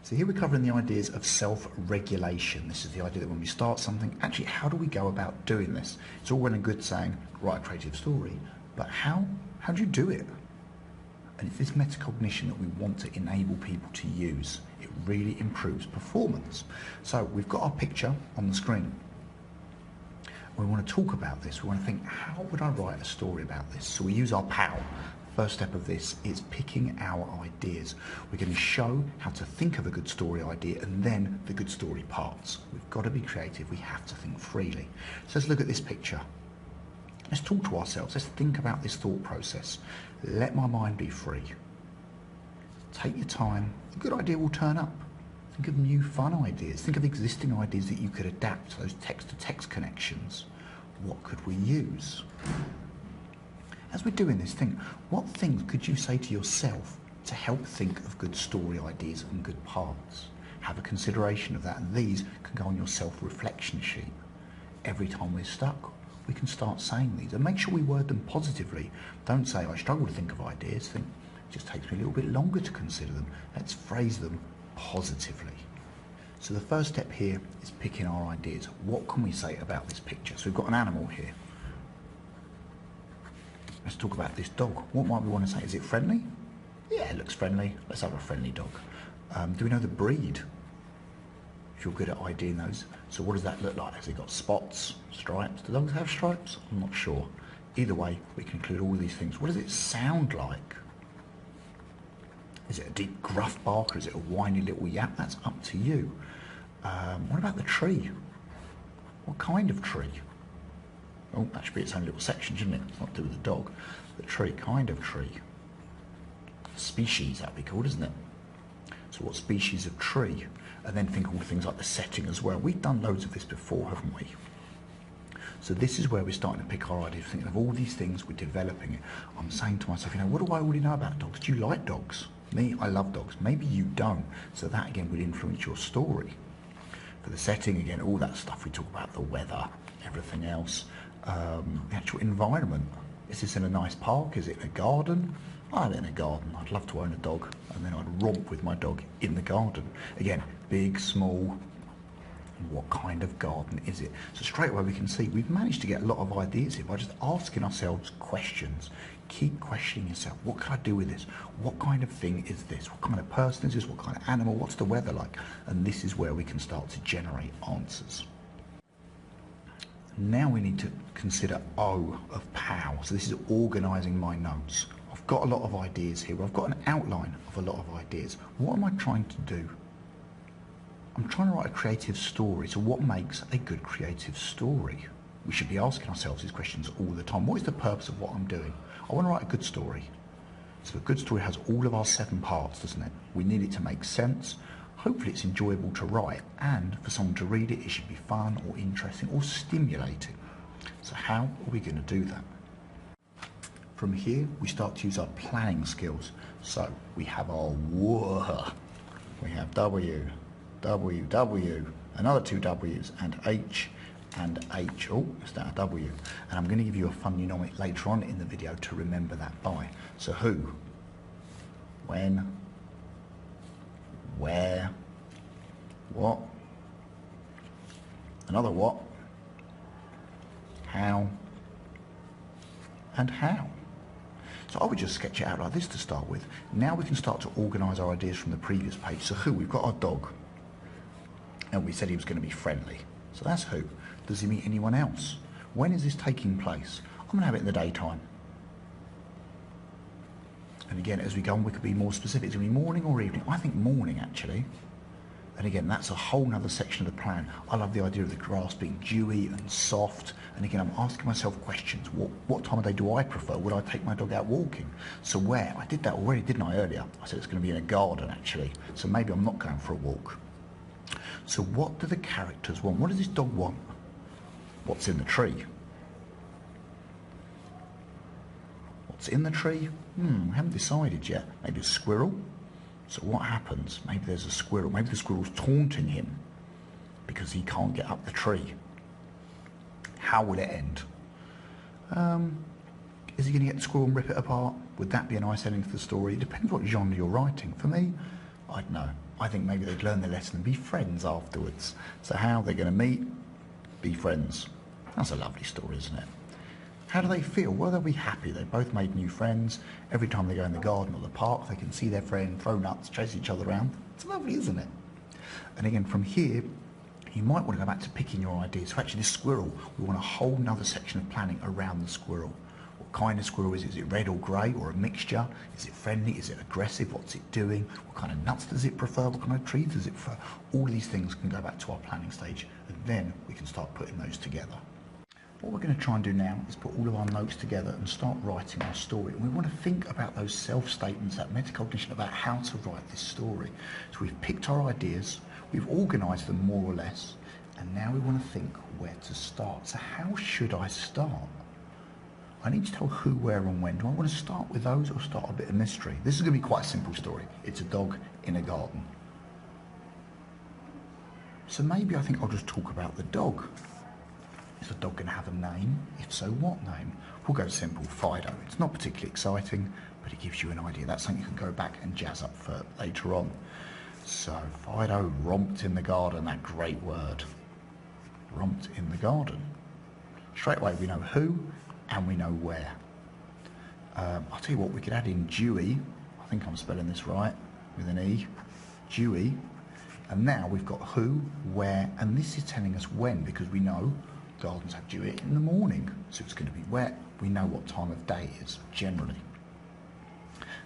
So here we're covering the ideas of self-regulation. This is the idea that when we start something, actually how do we go about doing this? It's all well and good saying, write a creative story, but how do you do it? And it's this metacognition that we want to enable people to use. It really improves performance. So we've got our picture on the screen. We want to talk about this. We want to think, how would I write a story about this? So we use our POW. First step of this is picking our ideas. We're going to show how to think of a good story idea and then the good story parts. We've got to be creative. We have to think freely. So let's look at this picture. Let's talk to ourselves. Let's think about this thought process. Let my mind be free. Take your time. A good idea will turn up. Think of new fun ideas. Think of existing ideas that you could adapt to those text-to-text connections. What could we use? As we're doing this, think, what things could you say to yourself to help think of good story ideas and good parts? Have a consideration of that, and these can go on your self-reflection sheet. Every time we're stuck, we can start saying these, and make sure we word them positively. Don't say, I struggle to think of ideas. Think, it just takes me a little bit longer to consider them. Let's phrase them positively. So the first step here is picking our ideas. What can we say about this picture? So we've got an animal here. Let's talk about this dog. What might we want to say? Is it friendly? Yeah, it looks friendly. Let's have a friendly dog. Do we know the breed? If you're good at IDing those. So what does that look like? Has it got spots, stripes? Do dogs have stripes? I'm not sure. Either way, we can include all these things. What does it sound like? Is it a deep gruff bark or is it a whiny little yap? That's up to you. What about the tree? What kind of tree? Oh, that should be its own little section, shouldn't it? It's not to do with the dog. The tree, kind of tree. Species, that'd be called, isn't it? So what species of tree? And then think of all things like the setting as well. We've done loads of this before, haven't we? So this is where we're starting to pick our ideas, thinking of all these things, we're developing it. I'm saying to myself, what do I already know about dogs? Do you like dogs? Me, I love dogs. Maybe you don't. So that again will influence your story. For the setting, again, all that stuff we talk about, the weather, everything else. The actual environment. Is this in a nice park? Is it in a garden? I live in a garden. I'd love to own a dog, and then I'd romp with my dog in the garden. Again, big, small, what kind of garden is it? So straight away we can see we've managed to get a lot of ideas here by just asking ourselves questions. Keep questioning yourself. What can I do with this? What kind of thing is this? What kind of person is this? What kind of animal? What's the weather like? And this is where we can start to generate answers. Now we need to consider O of POW. So this is organising my notes. I've got a lot of ideas here. I've got an outline of a lot of ideas. What am I trying to do? I'm trying to write a creative story. So what makes a good creative story? We should be asking ourselves these questions all the time. What is the purpose of what I'm doing? I want to write a good story. So a good story has all of our 7 parts, doesn't it? We need it to make sense. Hopefully it's enjoyable to write, and for someone to read it, it should be fun or interesting or stimulating. So how are we going to do that? From here, we start to use our planning skills. So we have our W, we have W, W, W, another 2 W's, and H, and H. Oh, is that a W? And I'm going to give you a fun mnemonic later on in the video to remember that by. So who, when, where, what, another what, how, and how. So I would just sketch it out like this to start with. Now we can start to organise our ideas from the previous page. So who, we've got our dog, and we said he was going to be friendly. So that's who. Does he meet anyone else? When is this taking place? I'm going to have it in the daytime. And again, as we go on, we could be more specific. It's going to be morning or evening. I think morning, actually. And again, that's a whole nother section of the plan. I love the idea of the grass being dewy and soft. And again, I'm asking myself questions. What time of day do I prefer? Would I take my dog out walking? So where? I did that already, didn't I, earlier? I said it's going to be in a garden, actually. So maybe I'm not going for a walk. So what do the characters want? What does this dog want? What's in the tree? What's in the tree? We haven't decided yet. Maybe a squirrel? So what happens? Maybe there's a squirrel. Maybe the squirrel's taunting him because he can't get up the tree. How will it end? Is he going to get the squirrel and rip it apart? Would that be a nice ending to the story? It depends what genre you're writing. For me, I don't know. I think maybe they'd learn their lesson and be friends afterwards. So how they're going to meet? Be friends. That's a lovely story, isn't it? How do they feel? Well, they'll be happy. They both made new friends. Every time they go in the garden or the park, they can see their friend, throw nuts, chase each other around. It's lovely, isn't it? And again, from here, you might want to go back to picking your ideas. So actually this squirrel, we want a whole nother section of planning around the squirrel. What kind of squirrel is it? Is it red or grey or a mixture? Is it friendly? Is it aggressive? What's it doing? What kind of nuts does it prefer? What kind of trees does it prefer? All of these things can go back to our planning stage, and then we can start putting those together. What we're going to try and do now is put all of our notes together and start writing our story. And we want to think about those self-statements, that metacognition about how to write this story. So we've picked our ideas, we've organised them more or less, and now we want to think where to start. So how should I start? I need to tell who, where and when. Do I want to start with those or start a bit of mystery? This is going to be quite a simple story. It's a dog in a garden. So maybe I think I'll just talk about the dog. Is the dog going to have a name? If so, what name? We'll go simple, Fido. It's not particularly exciting, but it gives you an idea. That's something you can go back and jazz up for later on. So Fido romped in the garden, that great word. Romped in the garden. Straight away we know who and we know where. I'll tell you what, we could add in Dewey. I think I'm spelling this right, with an E. Dewey. And now we've got who, where, and this is telling us when, because we know gardens have dew in the morning, so it's going to be wet. We know what time of day it is, generally.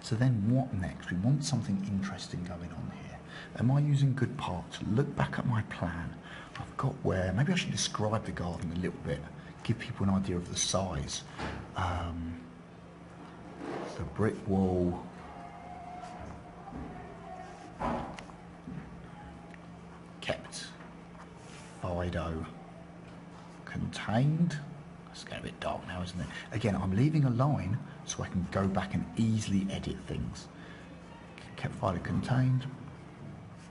So then what next? We want something interesting going on here. Am I using good parts? Look back at my plan. I've got where. Maybe I should describe the garden a little bit, give people an idea of the size. The brick wall. Kept Fido contained. It's getting a bit dark now, isn't it? Again, I'm leaving a line so I can go back and easily edit things. Kept Fido contained,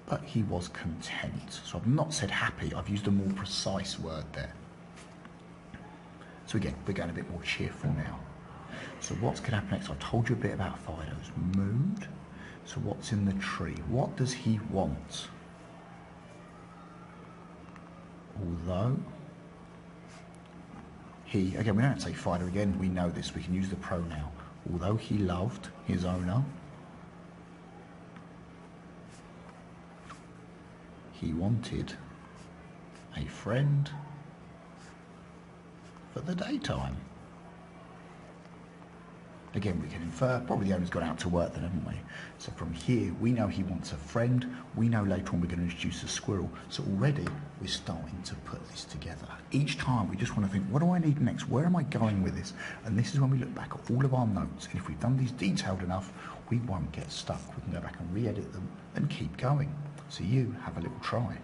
but he was content. So I've not said happy, I've used a more precise word there. So again, we're going a bit more cheerful now. So what's going to happen next? I've told you a bit about Fido's mood. So what's in the tree? What does he want? Although he, again, we don't have to say Fido again, we know this, we can use the pronoun. Although he loved his owner, he wanted a friend for the daytime. Again, we can infer, probably the owner's gone out to work then, haven't we? So from here, we know he wants a friend. We know later on we're going to introduce a squirrel. So already we're starting to put this together. Each time we just want to think, what do I need next? Where am I going with this? And this is when we look back at all of our notes. And if we've done these detailed enough, we won't get stuck. We can go back and re-edit them and keep going. So you have a little try.